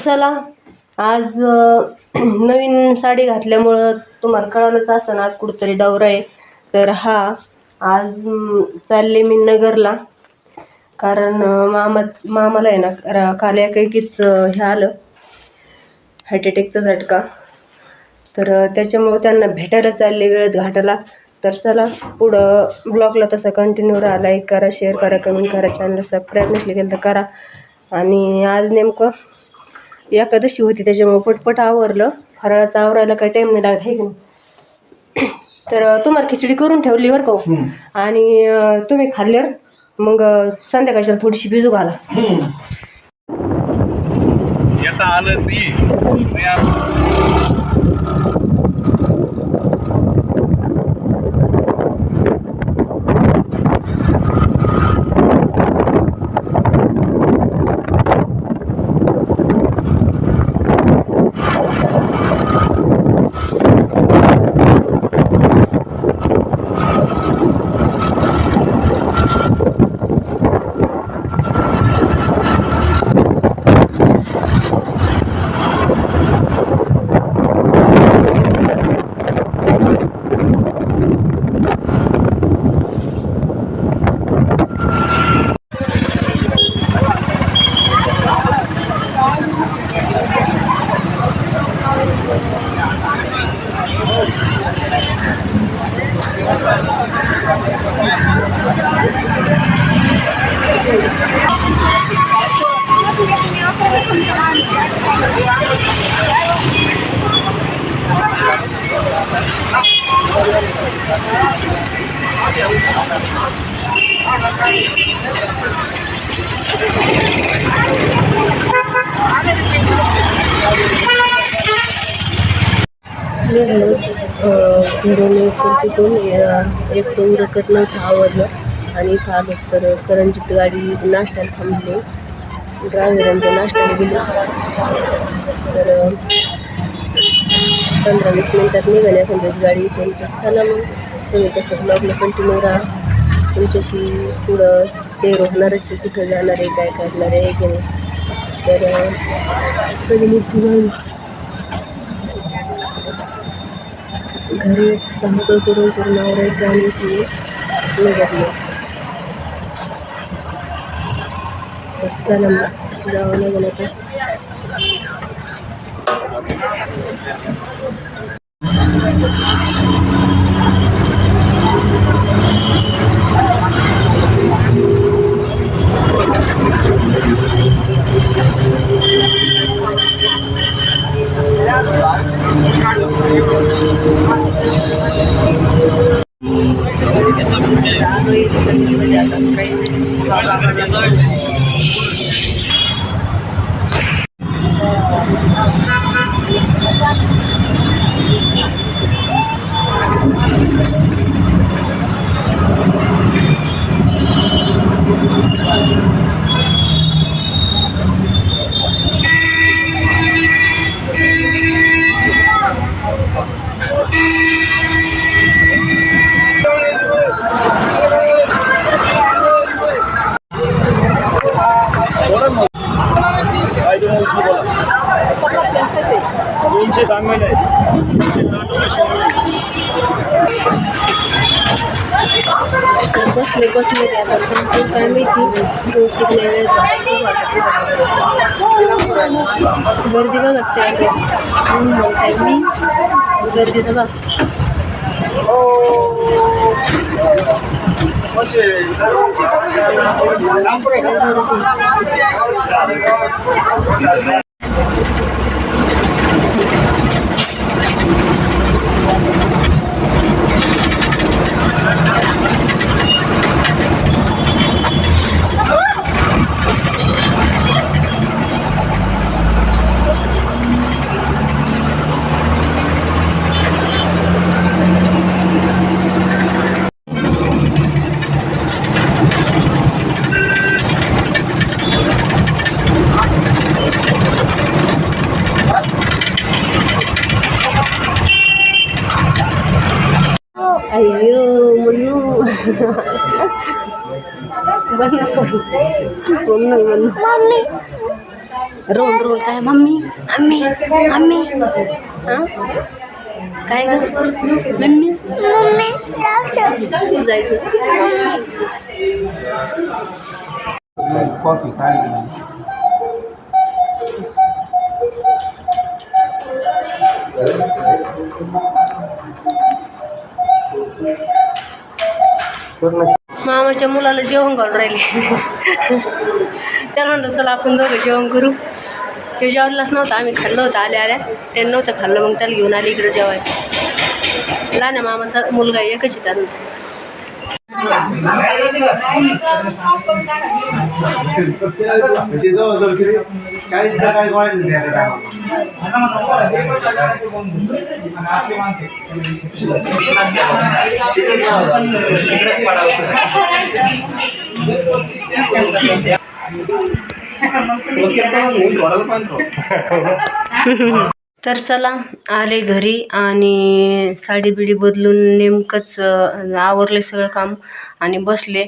चला आज नवीन साडी घातल्यामुळं तुम्हाला कळालंच असं आज कुठंतरी दौरा आहे. तर आज चालले मी नगरला, कारण मामाला आहे ना काल एकाएकीच हे आलं हार्ट अटॅकचा झटका. तर त्याच्यामुळं त्यांना भेटायला चालले वेळेत घाटाला. तर चला पुढं ब्लॉगला तसा कंटिन्यू राहा, लाईक करा, शेअर करा, कमेंट करा, चॅनल सबस्क्राईब नसले केलं तर करा. आणि आज नेमकं एकादशी होती त्याच्यामुळं पटपट आवरलं. फराळाचं आवरायला काही टाईम नाही लागत आहे की नाही. तर तुम्हाला खिचडी करून ठेवली बरं का, आणि तुम्ही खाल्ल्यावर मग संध्याकाळच्या थोडीशी भिजू घाला. तिथून एक तो उरकत नव्हतं आवडलं आणि इथं आलं. तर करंजीत गाडी नाश्त्याला थांबली, ड्रायव्हरांच्या नाश्त्याला गेले. तर 15-20 मिनिटात निघाल्या एखाद्याच गाडी इथून. तर चला मग तुम्ही तसं ब्लॉगला कंटिन्यू राहा. तुमच्याशी पुढं शेअर होणारच आहे, कुठं जाणार आहे, काय करणार आहे की नाही. तर कधी निघती घरी धावपळ करून आवरायचं आणि ती निघाली. चला मग जावं लागेल आता. बसले आता काय माहिती गर्दी बघ असते म्हणताय मी गर्दीचं बघ. अय्यो म्हणू रोड रोड काय मम्मी मम्मी मम्मी हां काय ग मम्मी जायचं कॉफी काय मामाच्या मुलाला जेवण घालून राहिले त्याला म्हणलं चला आपण दोघं जेवण करू. ते जेवणलाच नव्हतं, आम्ही खाल्लं होतं आल्या आल्या, त्यानं नव्हतं खाल्लं, मग त्याला घेऊन आले इकडं जेवायला. लहान मामाचा मुलगा एकच आहे त्यानं. तर चला आले घरी आणि साडी बिडी बदलून नेमकंच आवरले सगळं काम आणि बसले.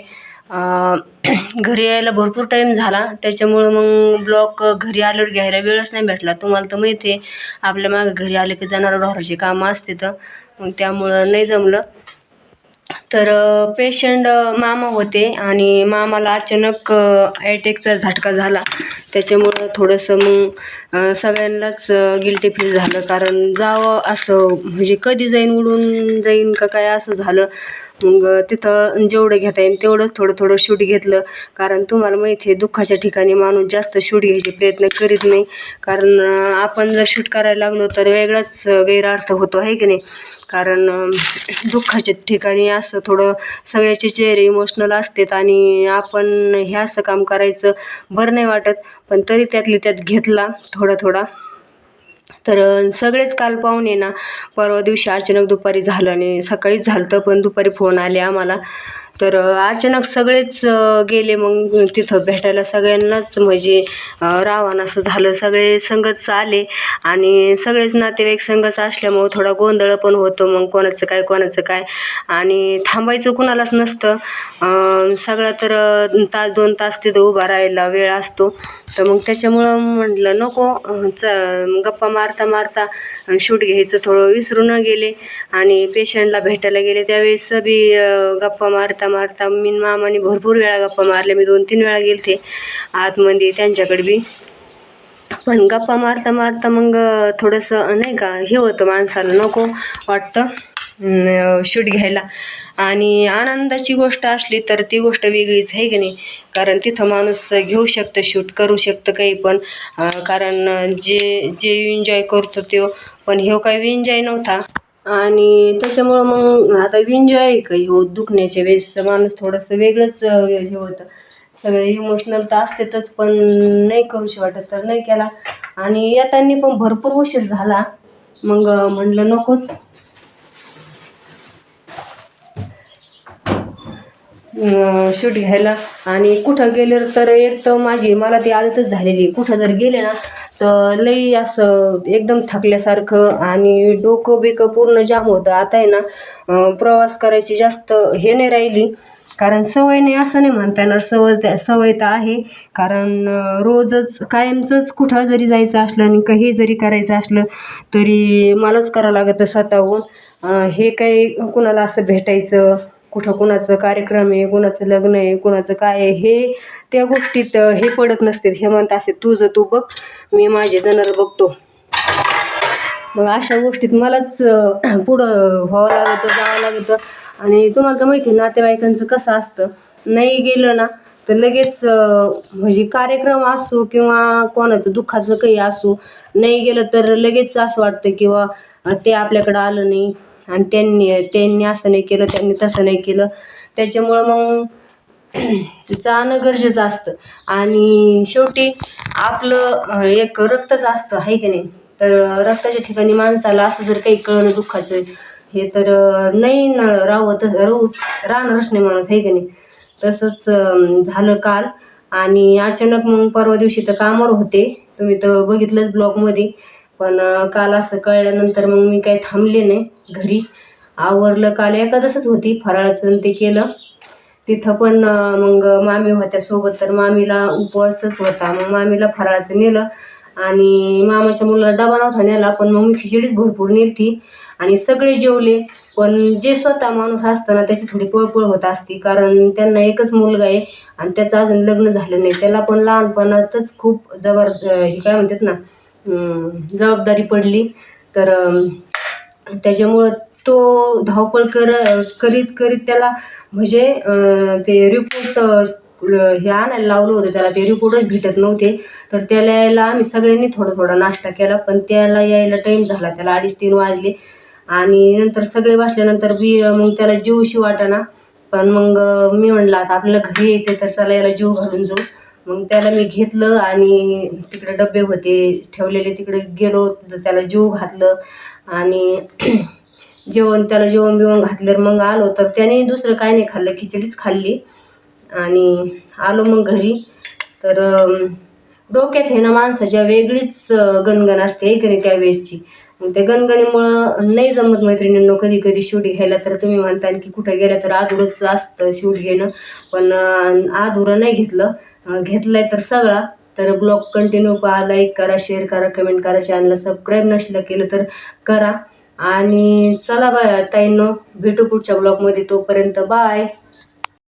घरी यायला भरपूर टाईम झाला, त्याच्यामुळं मग ब्लॉग घरी आल्यावर घ्यायला वेळच नाही भेटला. तुम्हाला तर माहिती आहे आपल्या मागं घरी आले की जनावर ढोराची कामं असते, तर मग त्यामुळं नाही जमलं. तर पेशंट मामा होते आणि मामाला अचानक अटॅकचा झटका झाला, त्याच्यामुळं थोडंसं मग सगळ्यांनाच गिल्टी फील झालं. कारण जावं असं म्हणजे कधी जाईन उडून जाईन का काय असं झालं. मग तिथं जेवढं घेता येईल तेवढंच थोडं थोडं शूट घेतलं. कारण तुम्हाला माहिती आहे दुःखाच्या ठिकाणी माणूस जास्त शूट घ्यायचे प्रयत्न करीत नाही. कारण आपण जर शूट करायला लागलो तर वेगळाच गैरअर्थ होतो, आहे की नाही. कारण दुःखाच्या ठिकाणी असं थोडं सगळ्याचे चेहरे इमोशनल असतात आणि आपण हे असं काम करायचं बरं नाही वाटत, पण तरी त्यातली त्यात घेतला थोडा थोडा. तर सगळेच काल पाहुणे ना परवा दिवशी अचानक दुपारी झालं आणि सकाळीच झालं होतं, पण दुपारी फोन आले आम्हाला. तर अचानक सगळेच गेले मग तिथं भेटायला सगळ्यांनाच, म्हणजे रावण असं झालं. सगळे संगच आले आणि सगळेच नातेवाईक संगच असल्यामुळं थोडा गोंधळ पण होतो, मग कोणाचं काय कोणाचं काय, आणि थांबायचं कुणालाच नसतं. सगळं तर तास 2 तास तिथं उभा राहायला वेळ असतो. तर मग त्याच्यामुळं म्हटलं नको, गप्पा मारता मारता शूट घ्यायचं थोडं विसरून गेले आणि पेशंटला भेटायला गेले. त्यावेळेस बी गप्पा मारता मारता मी मामाने भरपूर वेळा गप्पा मारल्या. मी 2-3 वेळा गेले ते आतमध्ये त्यांच्याकडे बी. पण गप्पा मारता मारता मग थोडंसं नाही का हे होतं, माणसाला नको वाटतं शूट घ्यायला. आणि आनंदाची गोष्ट असली तर ती गोष्ट वेगळीच, आहे की नाही. कारण तिथं माणूस घेऊ शकतं शूट, करू शकतं काही पण. कारण जे एन्जॉय करतो तो, पण ह्यो काही एन्जॉय नव्हता. आणि त्याच्यामुळं मग आता एन्जॉय काही हो दुखण्याच्या वेळेस माणूस थोडंसं वेगळंच हे होतं. सगळे इमोशनल तर असतातच, पण नाही करूशी वाटत तर नाही केला. आणि येताना पण भरपूर उशीर झाला, मग म्हणलं नकोच शूट घ्यायला. आणि कुठं गेले तर एक तर मला ती आदतच झालेली, कुठं जर गेले ना तर लई असं एकदम थकल्यासारखं आणि डोकं बिकं पूर्ण जाम होतं. आता आहे ना प्रवास करायची जास्त हे नाही राहिली, कारण सवय नाही असं नाही म्हणता येणार. सवय तर आहे, कारण रोजच कायमचंच कुठं जरी जायचं असलं आणि काही जरी करायचं असलं तरी मलाच करावं लागतं स्वतःहून. हे काही कुणाला असं भेटायचं, कुठं कुणाचं कार्यक्रम आहे, कुणाचं लग्न आहे, कुणाचं काय आहे, हे त्या गोष्टीत हे पडत नसते. हे म्हणत असते तुझं तू बघ, मी माझे जनावर बघतो. मग अशा गोष्टीत मलाच पुढं व्हावं लागतं, जावं लागतं. आणि तुम्हाला तर माहिती आहे नातेवाईकांचं कसं असतं, नाही गेलं ना तर लगेच म्हणजे कार्यक्रम असो किंवा कोणाचं दुःखाचं काही असो, नाही गेलं तर लगेच असं वाटतं किंवा ते आपल्याकडं आलं नाही आणि त्यांनी असं नाही केलं, त्यांनी तसं नाही केलं. त्याच्यामुळं मग जाणं गरजेचं असतं. आणि शेवटी आपलं एक रक्तच असतं, आहे की नाही. तर रक्ताच्या ठिकाणी माणसाला असं जर काही कळलं दुःखाचं हे तर नाही राहणारच नाही माणूस, आहे की नाही. तसंच झालं काल. आणि अचानक मग परवा दिवशी तर कामावर होते, तुम्ही तर बघितलंच ब्लॉगमध्ये. पण काल असं कळल्यानंतर मग मी काही थांबले नाही, घरी आवरलं. काल एकादशच होती, फराळाचं ते केलं तिथं पण मग मामी होत्या सोबत, तर मामीला उपवासच होता. मग मामीला फराळाचं नेलं आणि मामाच्या मुलाला डबा नव्हता नेला, पण मग मी खिचडीच भरपूर नेलती आणि सगळे जेवले. पण जे स्वतः माणूस असतं ना त्याची थोडी पळपळ होत असते, कारण त्यांना एकच मुलगा आहे आणि त्याचं अजून लग्न झालं नाही. त्याला पण लहानपणातच खूप हे काय म्हणतात ना, जबाबदारी पडली. तर त्याच्यामुळं तो धावपळ करीत करीत त्याला म्हणजे ते रिपोर्ट हे आणायला लावलं होतं त्याला. ते रिपोर्टच भेटत नव्हते. तर त्याला यायला आम्ही सगळ्यांनी थोडा थोडा नाश्ता केला, पण त्याला यायला टाईम झाला. त्याला 2:30-3 वाजले आणि नंतर सगळे बसल्यानंतर बी मग त्याला जीवशी वाटेना. पण मग मी म्हणलं आता आपल्याला घरी यायचं तर चला याला जीव घालून जाऊ. मग त्याला मी घेतलं आणि तिकडे डबे होते ठेवलेले, तिकडे गेलो, त्याला जीव घातलं आणि त्याला जेवण बिवण घातलं. मग आलो तर त्याने दुसरं काय नाही खाल्लं, खिचडीच खाल्ली आणि आलो मग घरी. तर डोक्यात आहे ना माणसाच्या वेगळीच गणगण असते की नाही त्यावेळेसची. मग त्या गणगणीमुळं नाही जमत मैत्रिणींनो कधी कधी शूट घ्यायला. तर तुम्ही म्हणता की कुठं गेलं तर अधुरंच असतं शूट घेणं, पण अधुरं नाही घेतलं, घेतलंय तर सगळा. तर ब्लॉग कंटिन्यू पहा, लाईक करा, शेअर करा, कमेंट करा, चॅनलला सबस्क्राईब नसलं केलं तर करा. आणि चला बाय ताईंनो, भेटू पुढच्या ब्लॉगमध्ये. तोपर्यंत बाय.